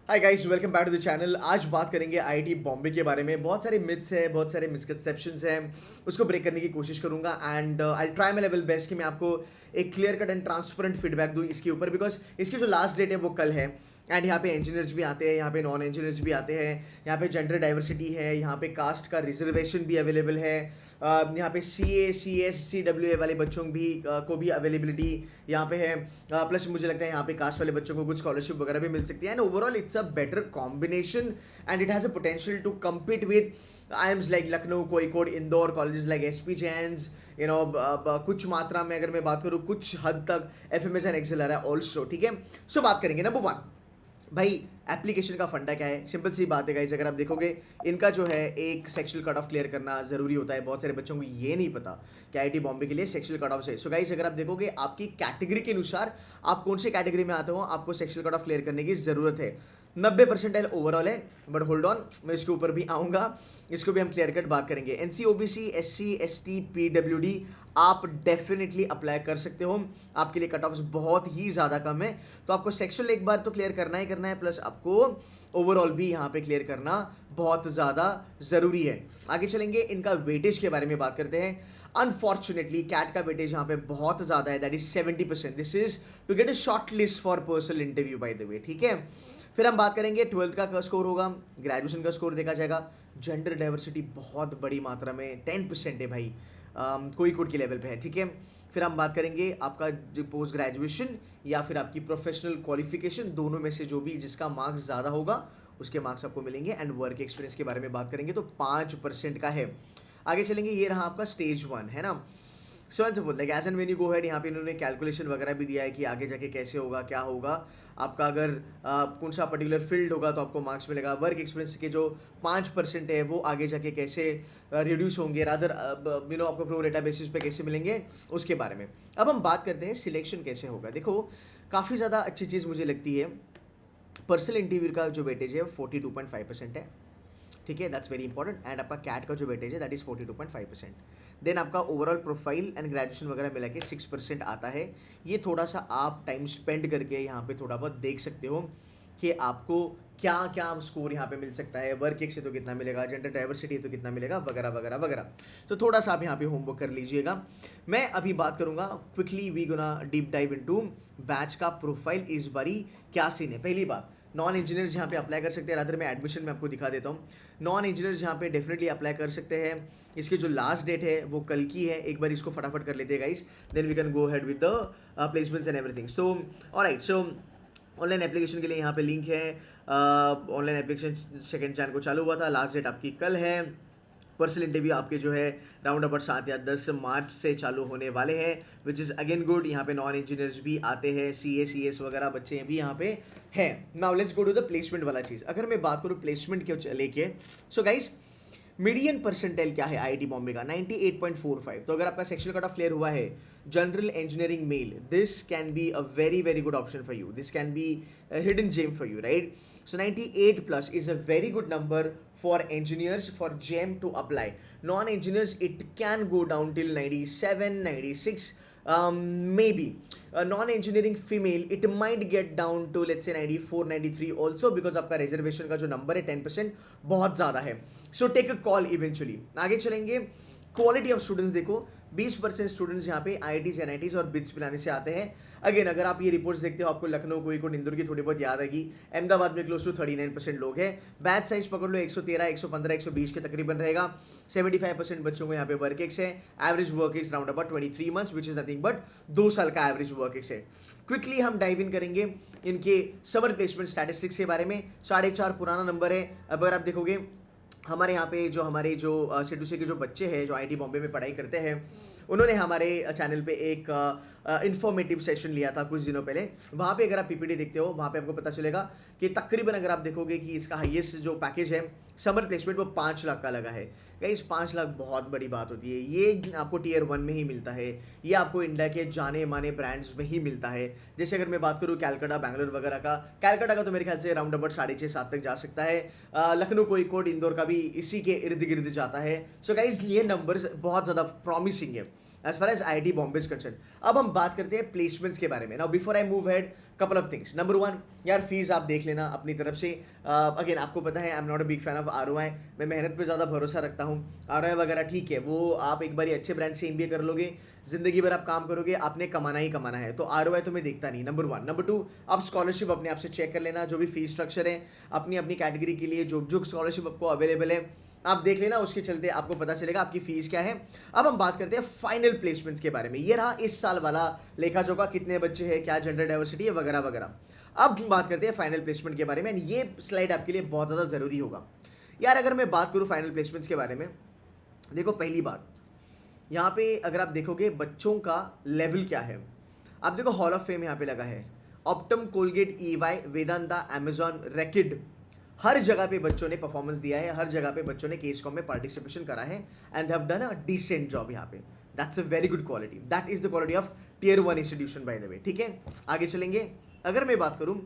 Hi guys, welcome back to the channel. आज बात करेंगे आईआईटी बॉम्बे के बारे में। बहुत सारे मिथ्स है, बहुत सारे मिसकंसेप्शंस हैं, उसको ब्रेक करने की कोशिश करूंगा and I try my level best कि मैं आपको एक clear cut and transparent feedback दूं इसके ऊपर, बिकॉज इसकी जो लास्ट डेट है वो कल है। एंड यहाँ पे इंजीनियर्स भी आते हैं, यहाँ पे नॉन इंजीनियर्स भी आते हैं, यहाँ पे जेंडर डाइवर्सिटी है, यहाँ पे कास्ट का रिजर्वेशन भी अवेलेबल है, यहाँ पे CA, CS, CWA वाले बच्चों भी को भी अवेलेबिलिटी यहाँ पे है। प्लस मुझे लगता है यहाँ पे कास्ट वाले बच्चों को कुछ स्कॉलरशिप वगैरह भी मिल सकती है and overall it's a better combination and it has a potential to compete with IIMs like Lucknow, Kozhikode, Indore, colleges like SP Jains, कुछ मात्रा में अगर मैं बात करूँ कुछ हद तक FMS एंड एक्सेलर है ऑल्सो। ठीक है, सो बात करेंगे नंबर वन। भाई एप्लीकेशन का फंडा क्या है? सिंपल सी बात है गाइस, अगर आप देखोगे इनका जो है एक सेक्शुअल कट ऑफ क्लियर करना जरूरी होता है। बहुत सारे बच्चों को ये नहीं पता कि आईआईटी बॉम्बे के लिए सेक्शुअल कट ऑफ है। सो गाइस, अगर आप देखोगे आपकी कैटेगरी के अनुसार आप कौन से कैटेगरी में आते हो, आपको सेक्शुअल कट ऑफ क्लियर करने की जरूरत है। 90% ओवरऑल है, बट होल्ड ऑन, मैं इसके ऊपर भी आऊँगा, इसको भी हम क्लियर कट बात करेंगे। NC OBC SC ST PWD आप डेफिनेटली अप्लाई कर सकते हो, आपके लिए कट ऑफ्स बहुत ही ज़्यादा कम है। तो आपको सेक्शुअल एक बार तो क्लियर करना ही करना है, प्लस आपको ओवरऑल भी यहाँ पे क्लियर करना बहुत ज़्यादा ज़रूरी है। आगे चलेंगे, इनका वेटेज के बारे में बात करते हैं। अनफॉर्चुनेटली कैट का वेटेज यहाँ पे बहुत ज़्यादा है, that is 70%। This is to get a short list for personal interview by the way. ठीक है, फिर हम बात करेंगे 12th का स्कोर होगा, ग्रेजुएशन का स्कोर देखा जाएगा। जेंडर डाइवर्सिटी बहुत बड़ी मात्रा में 10% है भाई, कोई कोड के लेवल पे है। ठीक है, फिर हम बात करेंगे आपका जो पोस्ट ग्रेजुएशन या फिर आपकी प्रोफेशनल क्वालिफिकेशन, दोनों में से जो भी जिसका मार्क्स ज़्यादा होगा उसके मार्क्स आपको मिलेंगे। एंड वर्क एक्सपीरियंस के बारे में बात करेंगे तो 5% का है। आगे चलेंगे, ये रहा आपका स्टेज 1 है ना। So and so forth, like as and when you go ahead, यहाँ पे इन्होंने कैलकुलेशन वगैरह भी दिया है कि आगे जाके कैसे होगा, क्या होगा आपका। अगर कौन सा पर्टिकुलर फील्ड होगा तो आपको मार्क्स मिलेगा। वर्क एक्सपीरियंस के जो 5% है वो आगे जाके कैसे रिड्यूस होंगे, रादर आपको प्रो रेटा बेसिस पे कैसे मिलेंगे, उसके बारे में। अब हम बात करते हैं सिलेक्शन कैसे होगा। देखो, काफ़ी ज़्यादा अच्छी चीज़ मुझे लगती है, पर्सनल इंटरव्यू का जो वेटेज है 42.5% है। ठीक है, दैट्स वेरी इंपॉर्टेंट। एंड आपका कैट का जो वेटेज है दैट इज 42.5%। देन आपका ओवरऑल प्रोफाइल एंड ग्रेजुएशन वगैरह मिला के 6% आता है। ये थोड़ा सा आप टाइम स्पेंड करके यहाँ पे थोड़ा बहुत देख सकते हो कि आपको क्या क्या स्कोर यहाँ पे मिल सकता है। वर्क एक से तो कितना मिलेगा, जेंडर डाइवर्सिटी तो कितना मिलेगा, वगैरह वगैरह वगैरह। तो थोड़ा सा आप यहाँ पे होमवर्क कर लीजिएगा। मैं अभी बात करूँगा quickly, we gonna deep dive into batch का प्रोफाइल इस बारी क्या सीन है। पहली बात, नॉन इंजीनियर्स यहाँ पे अप्लाई कर सकते हैं, रादर मैं एडमिशन में आपको दिखा देता हूँ। नॉन इंजीनियर्स यहाँ पे डेफिनेटली अप्लाई कर सकते हैं। इसकी जो लास्ट डेट है वो कल की है, एक बार इसको फटाफट कर लेते हैं guys, then we can go ahead with the placements and everything. So alright, so online application के लिए यहाँ पे लिंक है। ऑनलाइन एप्लीकेशन 2 जैन को चालू हुआ था, लास्ट डेट आपकी कल है। पर्सनल इंटरव्यू आपके जो है राउंड अबाउट 7 या 10 मार्च से चालू होने वाले हैं, विच इज़ अगेन गुड। यहाँ पे नॉन इंजीनियर्स भी आते हैं, CS वगैरह बच्चे भी यहाँ पे हैं। Now let's go to the placement वाला चीज़। अगर मैं बात करूँ प्लेसमेंट के लेके, सो गाइस मीडियन परसेंटाइल क्या है आईआईटी बॉम्बे का? 98.45। तो अगर आपका सेक्शुअल कट ऑफ क्लियर हुआ है, general engineering male, this can be a very very good option for you, this can be hidden gem for you, right? So 98 plus is a very good number for engineers, for GEM to apply. Non-engineers, it can go down till 97, 96, maybe. Non-engineering female, it might get down to let's say 94, 93 also, because आपका reservation का जो number है 10% बहुत ज़्यादा है. So take a call eventually. आगे चलेंगे, quality of students देखो, 20% स्टूडेंट्स यहाँ पे IITs NITs और बिट्स पिलाने से आते हैं। अगेन अगर आप ये रिपोर्ट्स देखते हो, आपको लखनऊ, कोझिकोड, इंदौर की थोड़ी बहुत याद आएगी। अहमदाबाद में क्लोज टू 39% लोग हैं। बैच साइज पकड़ लो 113, 115, 120 के तकरीबन रहेगा। 75% बच्चों को यहाँ पे वर्क एक्स है। Average work ex round about 23 months, which is nothing but 2 साल का एवरेज वर्क एक्स है। क्विकली हम डाइव इन करेंगे इनके समर प्लेसमेंट स्टैटिस्टिक्स के बारे में। 4.5 पुराना नंबर है। अगर आप देखोगे हमारे यहाँ पे जो हमारे जो C2C के जो बच्चे हैं जो आईआईटी बॉम्बे में पढ़ाई करते हैं, उन्होंने हमारे चैनल पे एक इन्फॉर्मेटिव सेशन लिया था कुछ दिनों पहले। वहाँ पे अगर आप PPT देखते हो, वहाँ पे आपको पता चलेगा कि तकरीबन अगर आप देखोगे कि इसका हाईएस्ट जो पैकेज है समर प्लेसमेंट वो 5 लाख का लगा है। गाइस 5 लाख बहुत बड़ी बात होती है। ये आपको टियर 1 में ही मिलता है, ये आपको इंडिया के जाने माने ब्रांड्स में ही मिलता है। जैसे अगर मैं बात करूँ कैलकाटा, बैंगलोर वगैरह का, कैलकाटा का तो मेरे ख्याल से राउंड अबाउट 6.5-7 तक जा सकता है। लखनऊ, कोझिकोड, इंदौर का भी इसी के इर्द गिर्द जाता है। सो गाइज ये नंबर्स बहुत ज़्यादा प्रॉमिसिंग है। As far as IIT Bombay is concern. अब हम बात करते हैं प्लेसमेंट्स के बारे में। Now before I move ahead, couple of things. Number one, यार फीस आप देख लेना अपनी तरफ से। अगेन आपको पता है I am not a big fan of ROI. मैं मेहनत पे ज़्यादा भरोसा रखता हूँ। आरओआई वगैरह ठीक है, वो आप एक बार अच्छे ब्रांच से एमबीए कर लोगे, जिंदगी भर आप काम करोगे, आपने कमाना ही कमाना है, तो आरओआई तो मैं देखता नहीं, नंबर वन। नंबर टू, आप स्कॉलरशिप अपने आप से चेक कर लेना, जो भी फीस स्ट्रक्चर है अपनी अपनी कैटेगरी के लिए जो जो स्कॉलरशिप आपको अवेलेबल है आप देख लेना, उसके चलते आपको पता चलेगा आपकी फीस क्या है। अब हम बात करते हैं फाइनल प्लेसमेंट्स के बारे में। ये रहा इस साल वाला लेखा जोखा, कितने बच्चे हैं, क्या जेंडर डाइवर्सिटी है वगैरह वगैरह। अब हम बात करते हैं फाइनल प्लेसमेंट के बारे में, एंड ये स्लाइड आपके लिए बहुत ज़्यादा ज़रूरी होगा यार। अगर मैं बात करूँ फाइनल प्लेसमेंट्स के बारे में, देखो पहली बात यहाँ पे अगर आप देखोगे बच्चों का लेवल क्या है, आप देखो हॉल ऑफ फेम यहाँ पे लगा है, Optum, Colgate, EY, Vedanta, Amazon, Reckitt, हर जगह पे बच्चों ने परफॉर्मेंस दिया है, हर जगह पे बच्चों ने केस कॉम में पार्टिसिपेशन करा है, and they have done a decent job यहाँ पे। That's a very good quality, that is the quality of tier 1 institution by the way. ठीक है, आगे चलेंगे। अगर मैं बात करूँ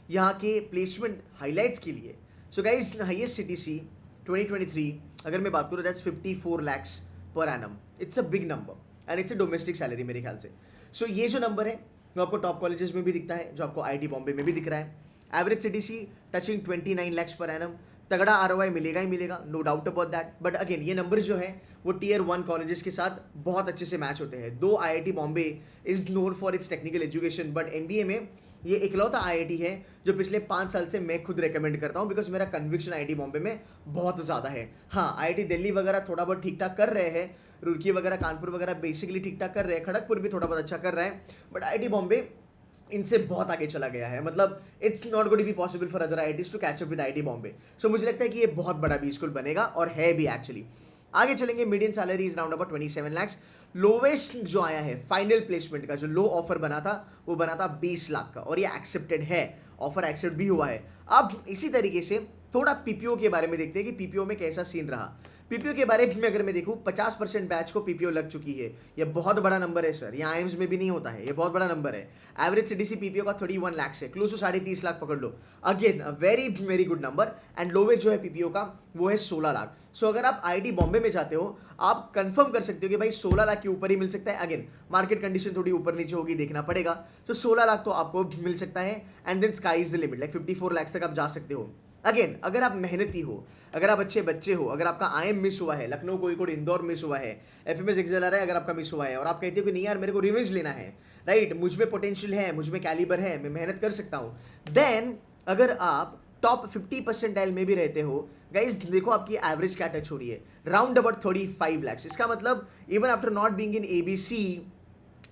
यहाँ के प्लेसमेंट हाईलाइट्स के लिए, सो गाइज हाईएस्ट सीटीसी 2023 अगर मैं बात करूँ that's 54 lakhs per annum. It's a big number and it's a domestic salary मेरे ख्याल से। सो ये जो नंबर है वो आपको टॉप कॉलेजेस में भी दिखता है, जो आपको आईआईटी बॉम्बे में भी दिख रहा है। एवरेज सीटीसी टचिंग 29 lakhs पर एनम, तगड़ा आरओआई मिलेगा ही मिलेगा, no doubt about that. But again ये नंबर जो है वो टियर 1 कॉलेजेस के साथ बहुत अच्छे से मैच होते हैं। दो IIT Bombay is known for its technical education, but MBA में ये इकलौता आईआईटी है जो पिछले 5 साल से मैं खुद रेकमेंड करता हूँ, बिकॉज मेरा कन्विक्शन आईआईटी बॉम्बे में बहुत ज़्यादा है। हाँ, आईआईटी दिल्ली वगैरह थोड़ा बहुत ठीक ठाक कर रहे हैं, रुड़की वगैरह, कानपुर वगैरह बेसिकली ठीक ठाक कर रहे हैं, खड़गपुर भी थोड़ा बहुत अच्छा कर रहा है, बट आईआईटी बॉम्बे इनसे बहुत आगे चला गया है। मतलब it's not going to be possible for other IITs to catch up with IIT Bombay. So मुझे लगता है कि ये बहुत बड़ा बी स्कूल बनेगा, और है भी एक्चुअली। आगे चलेंगे, median salary is round about 27 lakhs। Lowest जो आया है फाइनल प्लेसमेंट का, जो लो ऑफर बना था वो बना था 20 लाख का, और ये एक्सेप्टेड है, ऑफर एक्सेप्ट भी हुआ है। अब इसी तरीके से थोड़ा पीपीओ के बारे में देखते हैं कि पीपीओ में कैसा सीन रहा। पीपीओ के बारे में अगर मैं देखूं 50% बैच को पीपीओ लग चुकी है, ये बहुत बड़ा नंबर है सर, ये आईएम्स में भी नहीं होता है, ये बहुत बड़ा नंबर है। एवरेज सीटीसी पीपीओ का 31 lakhs है, क्लोज टू 30.5 लाख पकड़ लो। Again a very very good number, and lowest जो है पीपीओ का वो है 16 लाख। सो अगर आप आईआईटी बॉम्बे में जाते हो आप कंफर्म कर सकते हो कि भाई 16 लाख के ऊपर ही मिल सकता है। अगेन मार्केट कंडीशन थोड़ी ऊपर नीचे होगी, देखना पड़ेगा। तो 16 लाख तो आपको मिल सकता है, and then sky is the limit, like 54 lakhs तक आप जा सकते हो। अगेन अगर आप मेहनती हो, अगर आप अच्छे बच्चे हो, अगर आपका आईएम मिस हुआ है, लखनऊ कोझिकोड इंदौर मिस हुआ है, एफएमएस एक्सेलर है अगर आपका मिस हुआ है, और आप कहते हो कि नहीं यार मेरे को रिवेंज लेना है, राइट, मुझ में पोटेंशियल है, मुझ में कैलिबर है, मैं मेहनत कर सकता हूँ, देन अगर आप टॉप 50% में भी रहते हो, गाइज देखो आपकी एवरेज क्या टच हो रही है, राउंड अबाउट 35 lakhs। इसका मतलब even after not being in ABC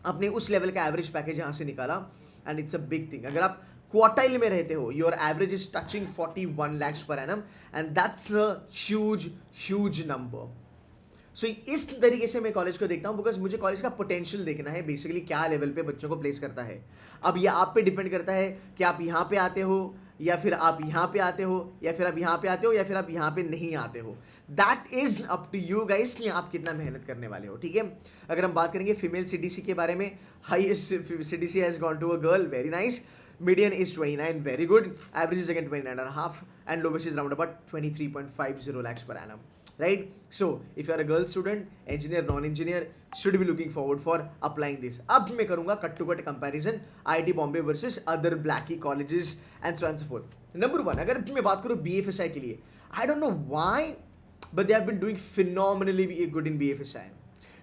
आपने उस लेवल का एवरेज पैकेज यहाँ से निकाला, and it's a big thing. अगर आप क्वार्टाइल में रहते हो, your average is touching 41 lakhs पर annum, and that's a huge number. So इस तरीके से मैं कॉलेज को देखता हूँ, बिकॉज मुझे कॉलेज का पोटेंशियल देखना है, बेसिकली क्या लेवल पे बच्चों को प्लेस करता है। अब ये आप पे डिपेंड करता है कि आप यहाँ पे आते हो, या फिर आप यहाँ पे आते हो, या फिर आप यहाँ पे आते हो, या फिर आप यहाँ पे नहीं आते हो। That is up to you guys कि आप कितना मेहनत करने वाले हो। ठीक है, अगर हम बात करेंगे फीमेल सीडीसी के बारे में, highest CTC has gone to a girl, very nice. Median is 29, very good. Average is again 29.5, and lowest is round about 23.50 lakhs per annum. Right? So, if you are a girl student, engineer, non-engineer, should be looking forward for applying this. अब मैं करूँगा cut to cut comparison IIT Bombay versus other ब्लैकी colleges and so and so forth. Number 1, अगर मैं बात करूँ BFSI के लिए, I don't know why, but they have been doing phenomenally good in BFSI.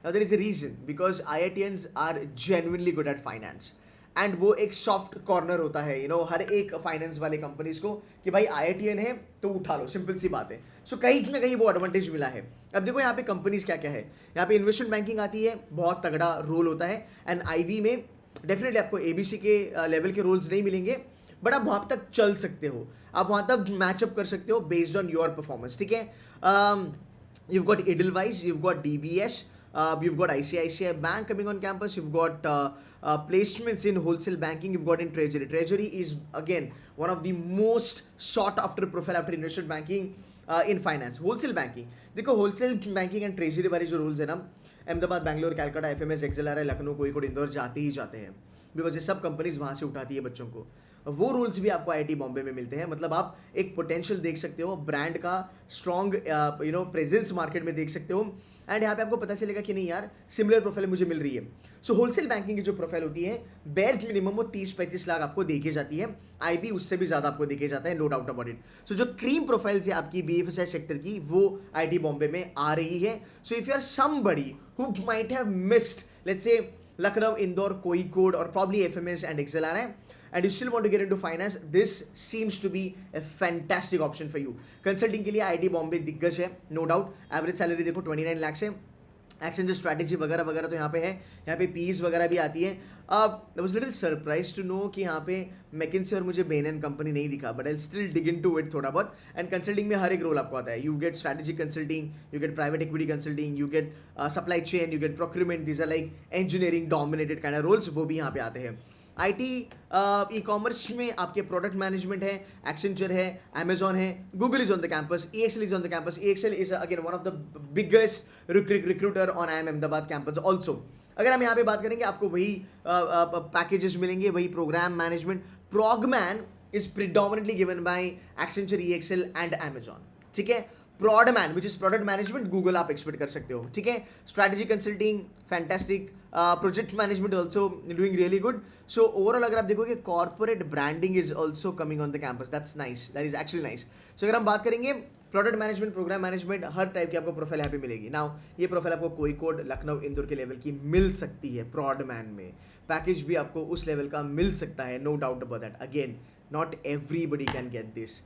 Now there is a reason, because IITians are genuinely good at finance. And वो एक soft corner होता है, यू नो, हर एक finance वाले companies को कि भाई IITian है तो उठा लो, सिंपल सी बात है। सो कहीं ना कहीं वो एडवांटेज मिला है। अब देखो यहाँ पे कंपनीज क्या क्या है, यहाँ पे इन्वेस्टमेंट बैंकिंग आती है, बहुत तगड़ा रोल होता है, एंड आईबी में डेफिनेटली आपको एबीसी के लेवल के रोल्स नहीं मिलेंगे, बट आप वहाँ तक चल सकते हो, आप वहाँ तक मैचअप कर सकते हो बेस्ड ऑन योर परफॉर्मेंस। ठीक है, you've got Edelweiss, you've got DBS, you've got ICICI Bank coming on campus, you've got placements in wholesale banking, you've got in treasury. Treasury is again one of the most sought after profile after investment banking in finance. Wholesale banking, देखो wholesale banking and treasury वाले जो rules है ना, Ahmedabad, Bangalore, Calcutta, FMS, XLR, Lucknow, Kozhikode, Indore जाते ही जाते हैं, because ये सब कंपनीज वहाँ से उठाती है बच्चों को, वो रोल्स भी आपको आईआईटी बॉम्बे में मिलते हैं। मतलब आप एक पोटेंशियल देख सकते हो, ब्रांड का स्ट्रॉन्ग प्रेजेंस मार्केट में देख सकते हो, एंड यहाँ पे आपको पता चलेगा कि नहीं यार, सिमिलर प्रोफाइल मुझे मिल रही है। सो होलसेल बैंकिंग की जो प्रोफाइल होती है, बेयर मिनिमम वो 30-35 लाख आपको देके जाती है, आईबी उससे भी ज़्यादा आपको देके जाता है, नो डाउट अबाउट इट। सो जो क्रीम प्रोफाइल्स है आपकी बीएफएसआई सेक्टर की, वो आईआईटी बॉम्बे में आ रही है। So if you are somebody who might have missed, let's say Lucknow, Indore, Kozhikode, or probably FMS and XLR, and you still want to get into finance, this seems to be a fantastic option for you. Consulting के लिए IIT Bombay दिग्गज है, no doubt. Average salary देखो 29 लाख से, exchange strategy वगैरह वगैरह तो यहाँ पे है, यहाँ पे पीस वगैरह भी आती है। I was little surprise to know कि यहाँ पे मैकिन्से और मुझे बेन एंड कंपनी नहीं दिखा, but I still dig in to it थोड़ा बहुत। एंड कंसल्टिंग में हर एक रोल आपको आता है, you get strategy consulting, you get private equity consulting, you get supply chain, you get procurement, these are like engineering dominated kind of roles, वो भी यहाँ पे आते हैं। आईटी ई कॉमर्स में आपके प्रोडक्ट मैनेजमेंट है, एक्सेंचर है, अमेजॉन है, Google is on the campus, EXL is on the campus. EXL is again one of the biggest recruiter on IIM Ahmedabad campus also. अगर हम यहाँ पे बात करेंगे, आपको वही पैकेजेस मिलेंगे, वही programme management. Progman is predominantly given by Accenture, EXL and Amazon, ठीक है। Prodman which is product management, Google आप एक्सपेक्ट कर सकते हो, ठीक है। Strategy consulting fantastic, project management also doing really good. So overall अगर आप देखोगे, corporate branding is also coming on the campus, that's nice, that is actually nice. So अगर हम बात करेंगे प्रोडक्ट मैनेजमेंट, प्रोग्राम मैनेजमेंट, हर टाइप की आपको प्रोफाइल यहाँ पे मिलेगी। नाउ ये प्रोफाइल आपको कोझिकोड, लखनऊ, इंदौर के लेवल की मिल सकती है। प्रोडमैन में पैकेज भी आपको उस लेवल का मिल सकता है, no doubt about that. Again, not everybody can get this,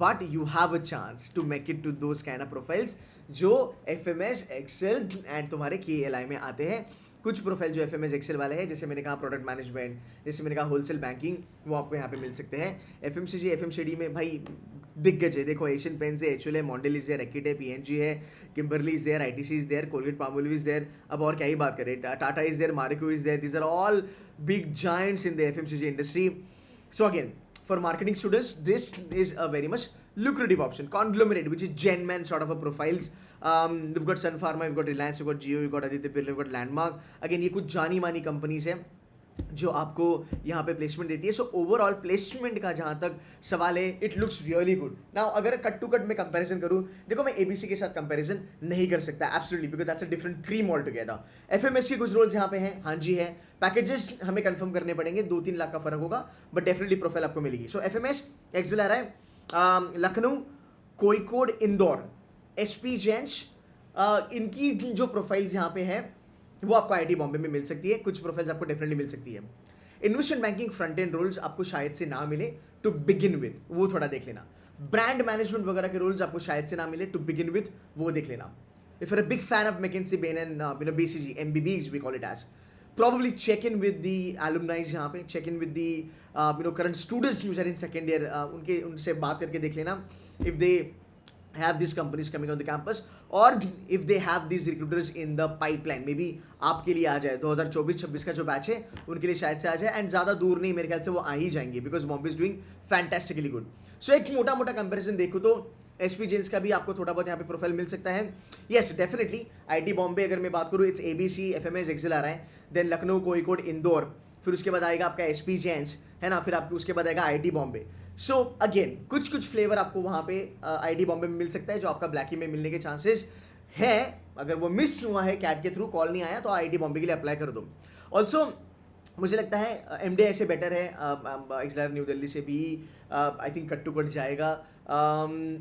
but you have a chance to make it to those kind of profiles जो FMS, Excel and तुम्हारे KLI में आते हैं। कुछ प्रोफाइल जो FMS, Excel वाले हैं, जैसे मैंने कहा प्रोडक्ट मैनेजमेंट, जैसे मैंने कहा होलसेल बैंकिंग, वो आपको यहाँ पे मिल सकते हैं। FMCG, FMCD में भाई दिग्गज है, देखो एशियन पेंट्स है, HUL है, मॉन्डेल इज देयर, रेकिट है, PNG है, Kimberly is there, ITC is there, Colgate Palmolive is there, अब और क्या ही बात करें, Tata is there, Marico is there, these are all big giants in the FMCG इंडस्ट्री। सो अगेन, for marketing students, this is a very much lucrative option. Conglomerate, which is Genman sort of a profiles. We've got Sun Pharma, we've got Reliance, we've got Jio, we've got Aditya Birla, we've got Landmark. Again, ये कुछ जानी मानी companies हैं जो आपको यहाँ पे placement देती है। सो ओवरऑल प्लेसमेंट का जहाँ तक सवाल है, it looks really good. Now अगर कट टू कट में कंपैरिजन करूँ, देखो मैं ABC के साथ कंपैरिजन नहीं कर सकता absolutely, because that's a different cream all together. FMS के कुछ रोल्स यहाँ पे हैं, हाँ जी है, पैकेजेस हमें कंफर्म करने पड़ेंगे, 2-3 लाख का फर्क होगा, बट डेफिनेटली प्रोफाइल आपको मिलेगी। So FMS, XLR, Lucknow, Kozhikode, Indore, SP Jains, इनकी जो प्रोफाइल्स यहाँ पे हैं वो आपको आईआईटी बॉम्बे में मिल सकती है। कुछ प्रोफाइल्स आपको डेफिनेटली मिल सकती है। Investment banking front end roles आपको शायद से ना मिले टू बिगिन विद, वो थोड़ा देख लेना। ब्रांड मैनेजमेंट वगैरह के रोल्स आपको शायद से ना मिले टू बिगिन विद, वो देख लेना। If you are a big fan of McKinsey, Bain and BCG, MBBs we call it as, probably check in with the alumni यहाँ पे, check in with the current students who are in second year, उनसे बात करके देख लेना if they have these companies coming on the campus, or if they have these recruiters in the pipeline, maybe आपके लिए आ जाए 2024-26 का जो बैच है उनके लिए शायद से आ जाए, एंड ज़्यादा दूर नहीं, मेरे ख्याल से वो आ ही जाएंगे, because Bombay is doing fantastically good. So एक मोटा मोटा कंपेरिजन देखो तो SP जेंस का भी आपको थोड़ा बहुत यहाँ पे प्रोफाइल मिल सकता है। येस डेफिनेटली आईटी बॉम्बे अगर मैं बात करूँ, इट्स ABC, FMS, XLR है, देन लखनऊ, कोझिकोड, इंदौर, फिर उसके बाद आएगा आपका SP जेंस, है ना, फिर आपके उसके बाद आएगा आईटी बॉम्बे। सो अगेन कुछ फ्लेवर आपको वहाँ पे आईटी बॉम्बे में मिल सकता है, जो आपका ब्लैकी में मिलने के चांसेस है। अगर वो मिस हुआ है, कैट के थ्रू कॉल नहीं आया, तो आईटी बॉम्बे के लिए अप्लाई कर दो। ऑल्सो मुझे लगता है MDI से बेटर है, XLR न्यू दिल्ली से भी I think cut to cut जाएगा।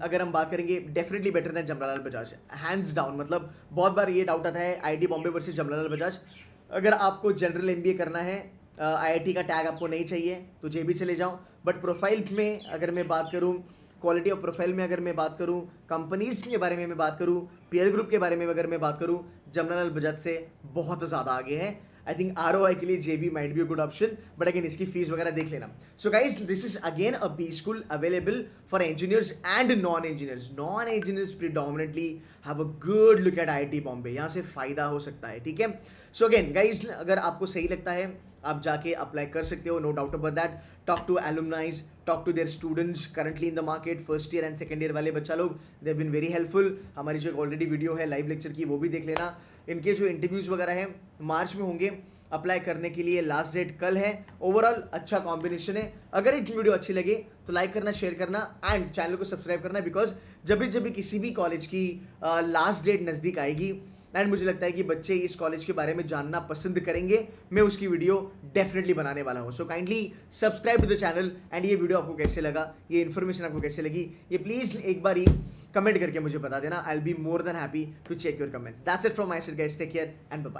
अगर हम बात करेंगे, definitely better than Jamnalal Bajaj, hands down. मतलब बहुत बार ये डाउट आता है आईटी बॉम्बे वर्सेस जमनालाल बजाज। अगर आपको जनरल MBA करना है, IIT का टैग आपको नहीं चाहिए, तो JB चले जाओ। बट प्रोफाइल में अगर मैं बात करूँ, क्वालिटी ऑफ प्रोफाइल में अगर मैं बात करूँ, कंपनीज के बारे में मैं बात करूँ, पीयर ग्रुप के बारे में अगर मैं बात करूँ, जमनालाल बजाज से बहुत ज़्यादा आगे है। आई थिंक ROI के लिए JB might be a good option, but again इसकी फीस वगैरह देख लेना। So guys, this is again a B school available for engineers and non engineers. Non engineers predominantly have a good look at IIT Bombay, यहाँ से फायदा हो सकता है, ठीक है। सो अगेन गाइज, अगर आपको सही लगता है आप जाके अप्लाई कर सकते हो, no doubt about that. Talk to alumnis, talk to their students currently in the market, first year and second year वाले बच्चा लोग, they have been very helpful. हमारी जो ऑलरेडी वीडियो है लाइव लेक्चर की, वो भी देख लेना। इनके जो इंटरव्यूज़ वगैरह हैं मार्च में होंगे, अप्लाई करने के लिए लास्ट डेट कल है। ओवरऑल अच्छा कॉम्बिनेशन है। अगर एक वीडियो अच्छी लगे तो लाइक करना, शेयर करना एंड चैनल को सब्सक्राइब करना, बिकॉज जब भी किसी भी कॉलेज की लास्ट डेट नज़दीक आएगी एंड मुझे लगता है कि बच्चे इस कॉलेज के बारे में जानना पसंद करेंगे, मैं उसकी वीडियो डेफिनेटली बनाने वाला हूँ। So kindly subscribe to the channel and ये वीडियो आपको कैसे लगा, ये इन्फॉर्मेशन आपको कैसे लगी, ये प्लीज़ एक बार ही कमेंट करके मुझे बता देना। I will be more than happy to check your comments. That's it from my side guys, take care and bye bye.